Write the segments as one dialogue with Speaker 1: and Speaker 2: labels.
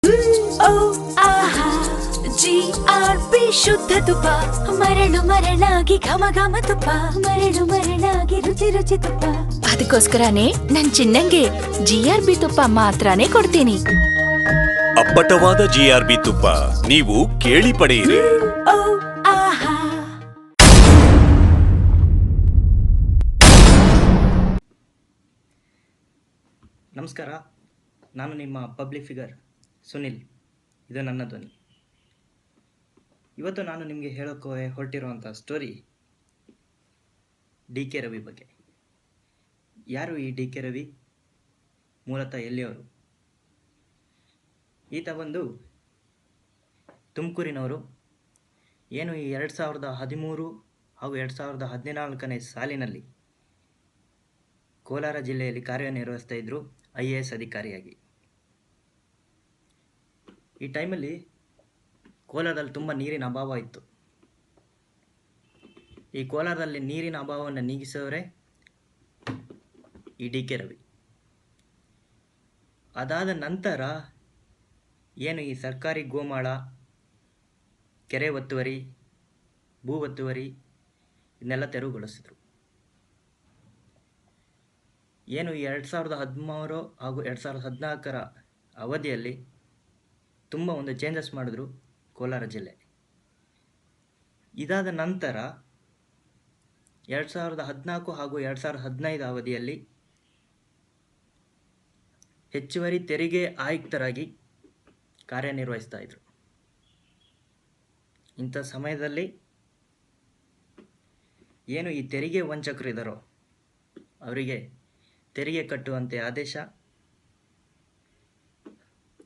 Speaker 1: ಓ ಆಹಾ GRP ಶುದ್ಧ ತುಪ್ಪ ಮರಳು ಮರಳಾಗಿ ಘಮ ಘಮ ತುಪ್ಪ ಮರಳು ಮರಳಾಗಿ ರುಚಿ ರುಚಿ ತುಪ್ಪ. ಅದಕ್ಕೋಸ್ಕರನೇ ನನ್ ಚಿನ್ನಂಗೆ GRP ತುಪ್ಪ ಮಾತ್ರನೇ ಕೊಡ್ತೀನಿ.
Speaker 2: ಅಪ್ಪಟವಾದ GRP ತುಪ್ಪ ನೀವು ಕೇಳಿ ಪಡೆಯಿರಿ.
Speaker 1: ಓ ಆಹಾ.
Speaker 3: ನಮಸ್ಕಾರ, ನಾನು ನಿಮ್ಮ ಪಬ್ಲಿಕ್ ಫಿಗರ್ ಸುನಿಲ್. ಇದು ನನ್ನ ಧ್ವನಿ. ಇವತ್ತು ನಾನು ನಿಮಗೆ ಹೇಳೋಕ್ಕೆ ಹೊರಟಿರುವಂಥ ಸ್ಟೋರಿ ಡಿ ಕೆ ರವಿ ಬಗ್ಗೆ. ಯಾರು ಈ ಡಿ ಕೆ ರವಿ? ಮೂಲತಃ ಎಲ್ಲಿಯವರು? ಈತ ಬಂದು ತುಮಕೂರಿನವರು. ಏನು ಈ 2013 ಹಾಗೂ 2014ನೇ ಸಾಲಿನಲ್ಲಿ ಕೋಲಾರ ಜಿಲ್ಲೆಯಲ್ಲಿ ಕಾರ್ಯನಿರ್ವಹಿಸ್ತಾ ಇದ್ದರು IAS ಅಧಿಕಾರಿಯಾಗಿ. ಈ ಟೈಮಲ್ಲಿ ಕೋಲಾರದಲ್ಲಿ ತುಂಬ ನೀರಿನ ಅಭಾವ ಇತ್ತು. ಈ ಕೋಲಾರದಲ್ಲಿ ನೀರಿನ ಅಭಾವವನ್ನು ನೀಗಿಸೋರೆ ಈ ಡಿ ಕೆ ರವಿ. ಅದಾದ ನಂತರ ಏನು ಈ ಸರ್ಕಾರಿ ಗೋಮಾಳ, ಕೆರೆ ಒತ್ತುವರಿ, ಭೂ ಒತ್ತುವರಿ ಇದನ್ನೆಲ್ಲ ತೆರವುಗೊಳಿಸಿದರು. ಏನು ಈ 2013 ಹಾಗೂ 2014ರ ಅವಧಿಯಲ್ಲಿ ತುಂಬ ಒಂದು ಚೇಂಜಸ್ ಮಾಡಿದ್ರು ಕೋಲಾರ ಜಿಲ್ಲೆ. ಇದಾದ ನಂತರ 2014 ಹಾಗೂ 2015 ಅವಧಿಯಲ್ಲಿ ಹೆಚ್ಚುವರಿ ತೆರಿಗೆ ಆಯುಕ್ತರಾಗಿ ಕಾರ್ಯನಿರ್ವಹಿಸ್ತಾ ಇದ್ರು. ಇಂಥ ಸಮಯದಲ್ಲಿ ಏನು ಈ ತೆರಿಗೆ ವಂಚಕರು ಇದ್ದಾರೋ ಅವರಿಗೆ ತೆರಿಗೆ ಕಟ್ಟುವಂತೆ ಆದೇಶ.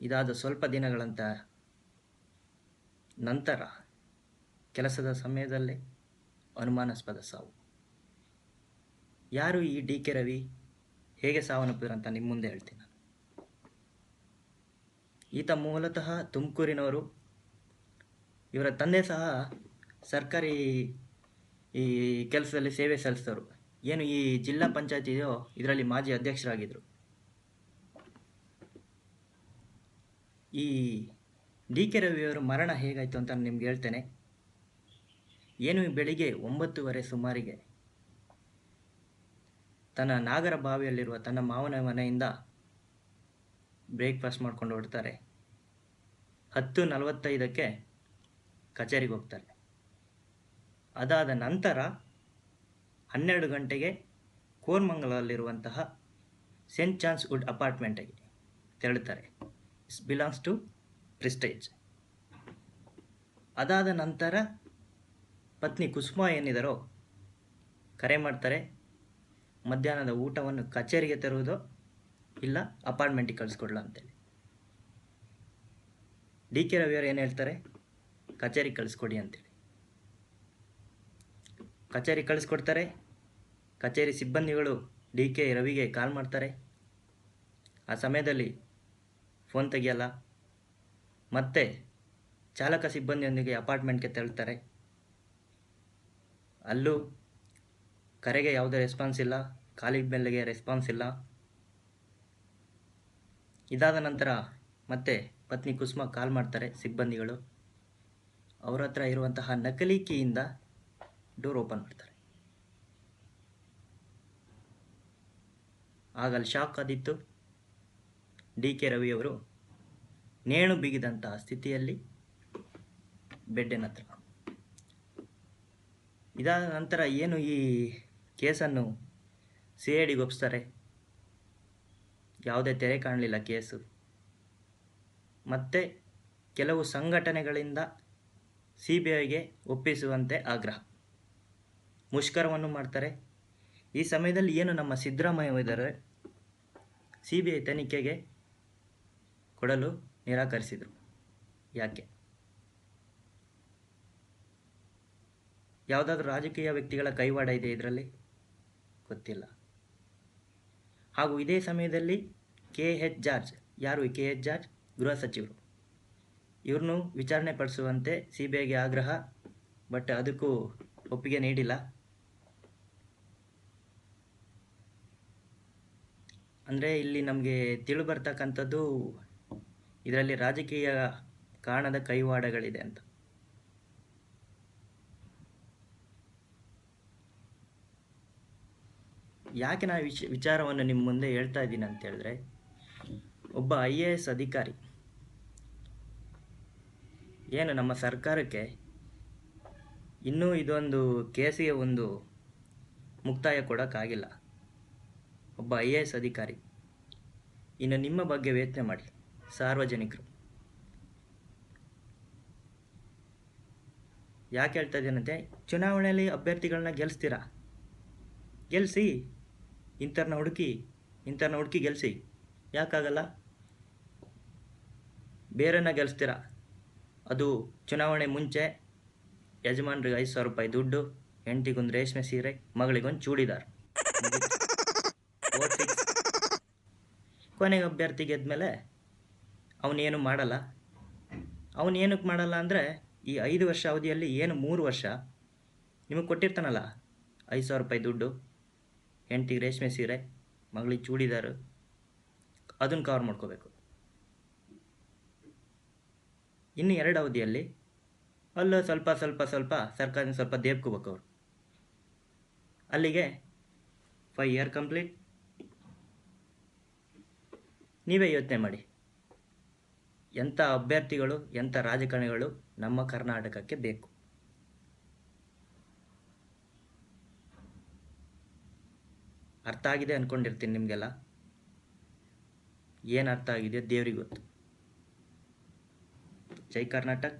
Speaker 3: ಇದಾದ ಸ್ವಲ್ಪ ದಿನಗಳಂತ ನಂತರ ಕೆಲಸದ ಸಮಯದಲ್ಲೇ ಅನುಮಾನಾಸ್ಪದ ಸಾವು. ಯಾರು ಈ ಡಿ ಕೆ ರವಿ? ಹೇಗೆ ಸಾವನ್ನಪ್ಪಿದ್ರು ಅಂತ ನಿಮ್ಮ ಮುಂದೆ ಹೇಳ್ತೀನಿ ನಾನು. ಈತ ಮೂಲತಃ ತುಮಕೂರಿನವರು. ಇವರ ತಂದೆ ಸಹ ಸರ್ಕಾರಿ ಈ ಕೆಲಸದಲ್ಲಿ ಸೇವೆ ಸಲ್ಲಿಸಿದವರು. ಏನು ಈ ಜಿಲ್ಲಾ ಪಂಚಾಯತಿ ಇದೆಯೋ ಇದರಲ್ಲಿ ಮಾಜಿ ಅಧ್ಯಕ್ಷರಾಗಿದ್ದರು. ಈ ಡಿ ಕೆ ರವಿಯವರ ಮರಣ ಹೇಗಾಯಿತು ಅಂತ ನಿಮ್ಗೆ ಹೇಳ್ತೇನೆ. ಏನು ಬೆಳಿಗ್ಗೆ 9:30 ಸುಮಾರಿಗೆ ತನ್ನ ನಾಗರಬಾವಿಯಲ್ಲಿರುವ ತನ್ನ ಮಾವನ ಮನೆಯಿಂದ ಬ್ರೇಕ್ಫಾಸ್ಟ್ ಮಾಡ್ಕೊಂಡು ಹೊರಡ್ತಾರೆ. 10:45ಕ್ಕೆ ಕಚೇರಿಗೆ ಹೋಗ್ತಾರೆ. ಅದಾದ ನಂತರ 12 ಗಂಟೆಗೆ ಕೋರ್ಮಂಗಲಲ್ಲಿರುವಂತಹ ಸೆಂಟ್ ಜಾನ್ಸ್ ವುಡ್ ಅಪಾರ್ಟ್ಮೆಂಟಿಗೆ ತೆರಳುತ್ತಾರೆ. It's belongs to Prestige. ಅದಾದ ನಂತರ ಪತ್ನಿ ಕುಸುಮಾ ಏನಿದ್ದಾರೋ ಕರೆ ಮಾಡ್ತಾರೆ. ಮಧ್ಯಾಹ್ನದ ಊಟವನ್ನು ಕಚೇರಿಗೆ ತರುವುದೋ ಇಲ್ಲ ಅಪಾರ್ಟ್ಮೆಂಟಿಗೆ ಕಳಿಸ್ಕೊಡ್ಲ ಅಂತೇಳಿ. ಡಿ ಕೆ ರವಿಯವರು ಏನು ಹೇಳ್ತಾರೆ? ಕಚೇರಿಗೆ ಕಳಿಸ್ಕೊಡಿ ಅಂತೇಳಿ. ಕಚೇರಿ ಕಳಿಸ್ಕೊಡ್ತಾರೆ. ಕಚೇರಿ ಸಿಬ್ಬಂದಿಗಳು ಡಿ ಕೆ ರವಿಗೆ ಕಾಲ್ ಮಾಡ್ತಾರೆ. ಆ ಸಮಯದಲ್ಲಿ ಫೋನ್ ತೆಗಿಯಲ್ಲ. ಮತ್ತೆ ಚಾಲಕ ಸಿಬ್ಬಂದಿಯೊಂದಿಗೆ ಅಪಾರ್ಟ್ಮೆಂಟ್ಗೆ ತೆರಳುತ್ತಾರೆ. ಅಲ್ಲೂ ಕರೆಗೆ ಯಾವುದೇ ರೆಸ್ಪಾನ್ಸ್ ಇಲ್ಲ, ಕಾಲಿಂಗ್ ಬೆಲ್ಗೆ ರೆಸ್ಪಾನ್ಸ್ ಇಲ್ಲ. ಇದಾದ ನಂತರ ಮತ್ತೆ ಪತ್ನಿ ಕುಸುಮ ಕಾಲ್ ಮಾಡ್ತಾರೆ ಸಿಬ್ಬಂದಿಗಳು. ಅವರ ಹತ್ರ ಇರುವಂತಹ ನಕಲಿ ಕೀಯಿಂದ ಡೋರ್ ಓಪನ್ ಮಾಡ್ತಾರೆ. ಆಗಲ್ಲಿ ಶಾಕ್ ಆದಿತ್ತು. ಡಿ ಕೆ ರವಿಯವರು ನೇಣು ಬಿಗಿದಂತಹ ಸ್ಥಿತಿಯಲ್ಲಿ ಬೆಡ್ಡಿನ ಹತ್ರ. ಇದಾದ ನಂತರ ಏನು ಈ ಕೇಸನ್ನು CIDಗೆ ಒಪ್ಪಿಸ್ತಾರೆ. ಯಾವುದೇ ತೆರೆ ಕಾಣಲಿಲ್ಲ ಕೇಸು. ಮತ್ತು ಕೆಲವು ಸಂಘಟನೆಗಳಿಂದ CBIಗೆ ಒಪ್ಪಿಸುವಂತೆ ಆಗ್ರಹ, ಮುಷ್ಕರವನ್ನು ಮಾಡ್ತಾರೆ. ಈ ಸಮಯದಲ್ಲಿ ಏನು ನಮ್ಮ ಸಿದ್ದರಾಮಯ್ಯ ಇದ್ದಾರೆ CBI ತನಿಖೆಗೆ ಕೊಡಲು ನಿರಾಕರಿಸಿದರು. ಯಾಕೆ? ಯಾವುದಾದ್ರೂ ರಾಜಕೀಯ ವ್ಯಕ್ತಿಗಳ ಕೈವಾಡ ಇದೆ ಇದರಲ್ಲಿ? ಗೊತ್ತಿಲ್ಲ. ಹಾಗೂ ಇದೇ ಸಮಯದಲ್ಲಿ KH ಜಾರ್ಜ್, ಯಾರು ಈ KH ಜಾರ್ಜ್? ಗೃಹ ಸಚಿವರು. ಇವ್ರನ್ನು ವಿಚಾರಣೆ ಪಡಿಸುವಂತೆ CBIಗೆ ಆಗ್ರಹ. ಬಟ್ ಅದಕ್ಕೂ ಒಪ್ಪಿಗೆ ನೀಡಿಲ್ಲ. ಅಂದರೆ ಇಲ್ಲಿ ನಮಗೆ ತಿಳಿದು ಬರ್ತಕ್ಕಂಥದ್ದು ಇದರಲ್ಲಿ ರಾಜಕೀಯ ಕಾರಣದ ಕೈವಾಡಗಳಿದೆ ಅಂತ. ಯಾಕೆ ನಾನು ವಿಚಾರವನ್ನು ನಿಮ್ಮ ಮುಂದೆ ಹೇಳ್ತಾ ಇದ್ದೀನಿ ಅಂತ ಹೇಳಿದ್ರೆ, ಒಬ್ಬ IAS ಅಧಿಕಾರಿ ಏನು ನಮ್ಮ ಸರ್ಕಾರಕ್ಕೆ ಇನ್ನೂ ಇದೊಂದು ಕೇಸಿಗೆ ಒಂದು ಮುಕ್ತಾಯ ಕೊಡೋಕ್ಕಾಗಿಲ್ಲ. ಒಬ್ಬ IAS ಅಧಿಕಾರಿ ಇನ್ನು ನಿಮ್ಮ ಬಗ್ಗೆ ಯೋಚನೆ ಮಾಡಿ ಸಾರ್ವಜನಿಕರು. ಯಾಕೆ ಹೇಳ್ತಾ ಇದ್ದೀನಂತೆ, ಚುನಾವಣೆಯಲ್ಲಿ ಅಭ್ಯರ್ಥಿಗಳನ್ನ ಗೆಲ್ಲಿಸಿ ಇಂಥವ್ರನ್ನ ಹುಡುಕಿ ಗೆಲ್ಲಿಸಿ. ಯಾಕಾಗಲ್ಲ? ಬೇರೆನ ಗೆಲ್ಲಿಸ್ತೀರ, ಅದು ಚುನಾವಣೆ ಮುಂಚೆ ಯಜಮಾನ್ರಿಗೆ 5,000 ರೂಪಾಯಿ ದುಡ್ಡು, ಹೆಂಡತಿಗೊಂದು ರೇಷ್ಮೆ ಸೀರೆ, ಮಗಳಿಗೊಂದು ಚೂಡಿದಾರ್, ವೋಟ್ ಫಿಕ್ಸ್. ಕೊನೆಗೆ ಅಭ್ಯರ್ಥಿ ಗೆದ್ಮೇಲೆ ಅವನೇನು ಮಾಡಲ್ಲ. ಏನಕ್ಕೆ ಮಾಡಲ್ಲ ಅಂದರೆ, ಈ 5 ವರ್ಷ ಅವಧಿಯಲ್ಲಿ ಏನು 3 ವರ್ಷ ನಿಮಗೆ ಕೊಟ್ಟಿರ್ತಾನಲ್ಲ 5,000 ರೂಪಾಯಿ ದುಡ್ಡು, ಹೆಂಡತಿಗೆ ರೇಷ್ಮೆ ಸೀರೆ, ಮಗಳಿಗೆ ಚೂಡಿದಾರು, ಅದನ್ನು ಕವರ್ ಮಾಡ್ಕೋಬೇಕು. ಇನ್ನು 2 ಅವಧಿಯಲ್ಲಿ ಅಲ್ಲೂ ಸ್ವಲ್ಪ ಸರ್ಕಾರದಿಂದ ಸ್ವಲ್ಪ ದೇಬ್ಕೋಬೇಕು ಅವರು. ಅಲ್ಲಿಗೆ 5 ಇಯರ್ ಕಂಪ್ಲೀಟ್. ನೀವೇ ಯೋಚನೆ ಮಾಡಿ, ಎಂಥ ಅಭ್ಯರ್ಥಿಗಳು, ಎಂಥ ರಾಜಕಾರಣಿಗಳು ನಮ್ಮ ಕರ್ನಾಟಕಕ್ಕೆ ಬೇಕು? ಅರ್ಥ ಆಗಿದೆ ಅಂದ್ಕೊಂಡಿರ್ತೀನಿ ನಿಮಗೆಲ್ಲ. ಏನು ಅರ್ಥ ಆಗಿದೆ ದೇವ್ರಿಗೆ ಗೊತ್ತು. ಜೈ ಕರ್ನಾಟಕ.